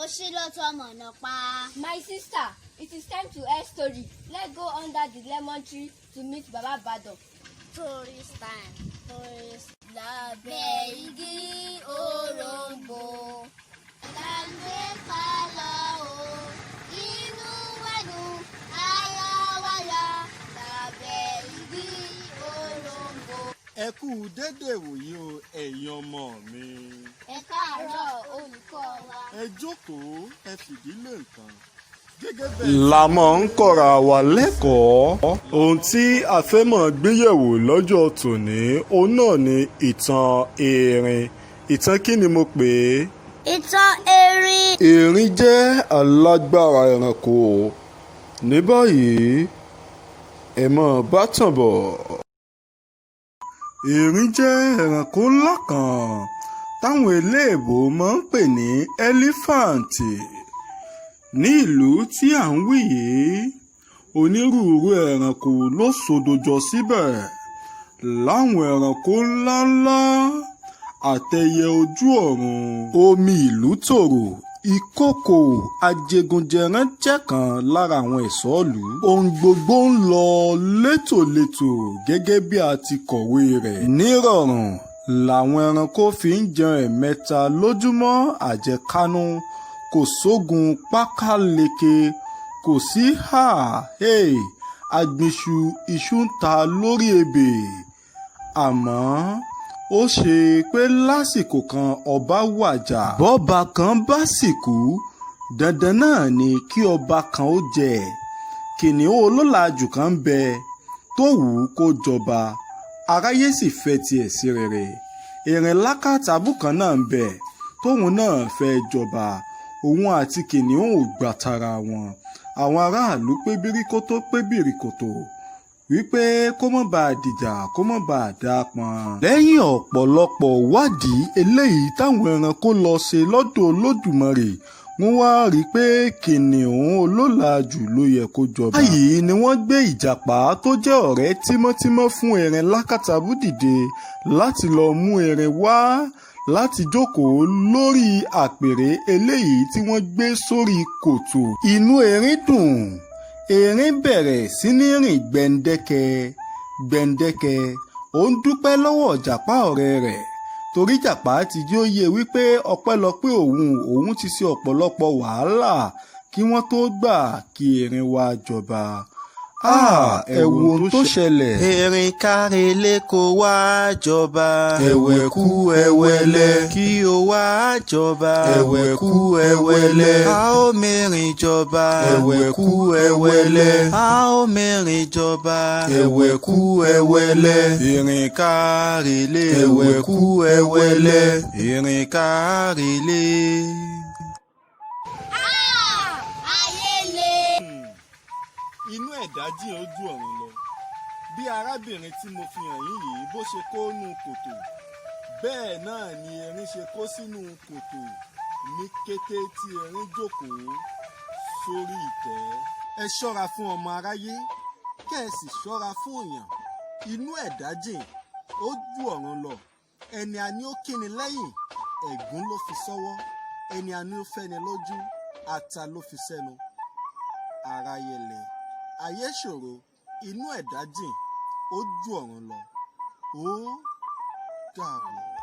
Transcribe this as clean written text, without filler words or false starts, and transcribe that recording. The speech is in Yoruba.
My sister, it is time to hear story. Let's go under the lemon tree to meet Baba Badon. Tourist time. Tourist. Lábẹ́ igi òroǹbó. Láńgbé kálọ o. Inú wa dùn, ayọ̀ wa yọ̀. Lábẹ́ igi òroǹbó. Ẹ kú dédé wòyí o, ẹ̀yin ọmọ mi. Ẹ káàárọ̀ olùkọ́ wa. Ẹ jókòó, ẹ fìdílé nǹkan. La máa ń kọ́ra wa lẹ́kọ̀ọ́. Ohun tí a fẹ́ máa gbéyẹ̀wò lọ́jọ́ tòní òun náà ni ìtàn erin. Ìtàn kí ni mo pè é? Ìtàn erin. Erin jẹ́ alágbára ẹranko. Ní báyìí ẹ máa bá tàn bọ̀. Erin jẹ́ ẹranko ńlá kan táwọn eléèbó máa ń pè ní ẹ́lífàǹtì. Ní ìlú tí à ń wí yìí, onírúurú ẹranko ló ṣòdojọ síbẹ̀, láwọn ẹranko ńláńlá àtẹyẹ ojú ọ̀run. Omi ìlú tòrò, ìkookò ajégunjẹran jẹ́ kan lára àwọn ẹ̀ṣọ́ ìlú. Ohun gbogbo ń lọ létòlétò gẹ́gẹ́ bí a ti kọ̀wé rẹ̀. Nírọ̀rùn làwọn ẹranko fi ń jẹun ẹ̀mẹ́ta lójúmọ́ àjẹkánú. Kò sógun pákáleke, kò sí agbinṣu iṣu ń ta lórí ebè. Àmọ́ ó ṣe pé lásìkò kan ọba wàjà. Bọ́ba kan bá sì kú, dandan náà ni kí ọba kan ó jẹ. Kìnìún olólàájú kan ń bẹ tó wù ú kó jọba, aráyé sì fẹ́ tiẹ̀ sí rere. Erin lákàtàbù kan náà ń bẹ tóun náà fẹ́ jọba. Òun àti kìnìún ò gbà tara wọn. Àwọn aráàlú pé bíríkótó pé bíríkótó wípé kó má bàa dìjà kó má bàa dá pọn. Lẹ́yìn ọ̀pọ̀lọpọ̀ wádìí eléyìí táwọn ẹranko lọ ṣe lọ́dọ̀ Olódùmarè, wọ́n wá rí i pé kìnìún olólàájú ló yẹ kó jọba. Báyìí ni wọ́n gbé ìjàpá tó jẹ́ ọ̀rẹ́ tímọ́tímọ́ fún erin lákàtàbù dìde láti lọ mú erin wá láti jókòó lórí àpèrè eléyìí tí wọ́n gbé sórí kòtò. Inú erin dùn. Erin bẹ̀rẹ̀ sí ní rìn gbẹ̀ǹdẹ̀kẹ̀. Ó ń dúpẹ́ lọ́wọ́ ìjàpá ọ̀rẹ́ rẹ̀ torí ìjàpá ti jí ó yé wípé ọpẹ́lọpẹ́ òun ti ṣe ọ̀pọ̀lọpọ̀ wàhálà kí wọ́n tó gbà kí erin wá jọba. Ẹ wo ohun tó ṣẹlẹ̀. Erin kárelé kó wá jọba. Ẹ̀wẹ̀kú ẹ̀wẹ̀lẹ̀. Kí o wá jọba. Ẹ̀wẹ̀kú ẹ̀wẹ̀lẹ̀. A ó mẹ́rin jọba. Ẹ̀wẹ̀kú ẹ̀wẹ̀lẹ̀. A ó mẹ́rin jọba. Ẹ̀wẹ̀kú ẹ̀wẹ̀lẹ̀. Erin kárelé. Ẹ̀wẹ̀kú ẹ̀wẹ̀lẹ̀. Erin kárelé. Inú ẹ̀dájí ojú ọ̀run lọ. Bí arábìnrin tí mo fi hàn yín yìí bó ṣe kó nú kòtò, bẹ́ẹ̀ náà ni erin ṣe kó sínú kòtò ní kété tí erin jókòó sórí ìtẹ́. Ẹ ṣọ́ra fún ọmọ aráyé, kẹ́ ẹ sì ṣọ́ra fún èèyàn. Inú ẹ̀dájí ojú ọ̀run lọ. Ẹni a ní ó kíni lẹ́yìn, ẹ̀gún ló fi sọ́wọ́. Ẹni a ní ó fẹ́ni lójú, ata ló fi sẹ́nu. Aráyé lẹ̀. Ayé ṣòro, inú ẹ̀dá jìn, ó ju ọ̀run lọ. Ó dàbọ̀.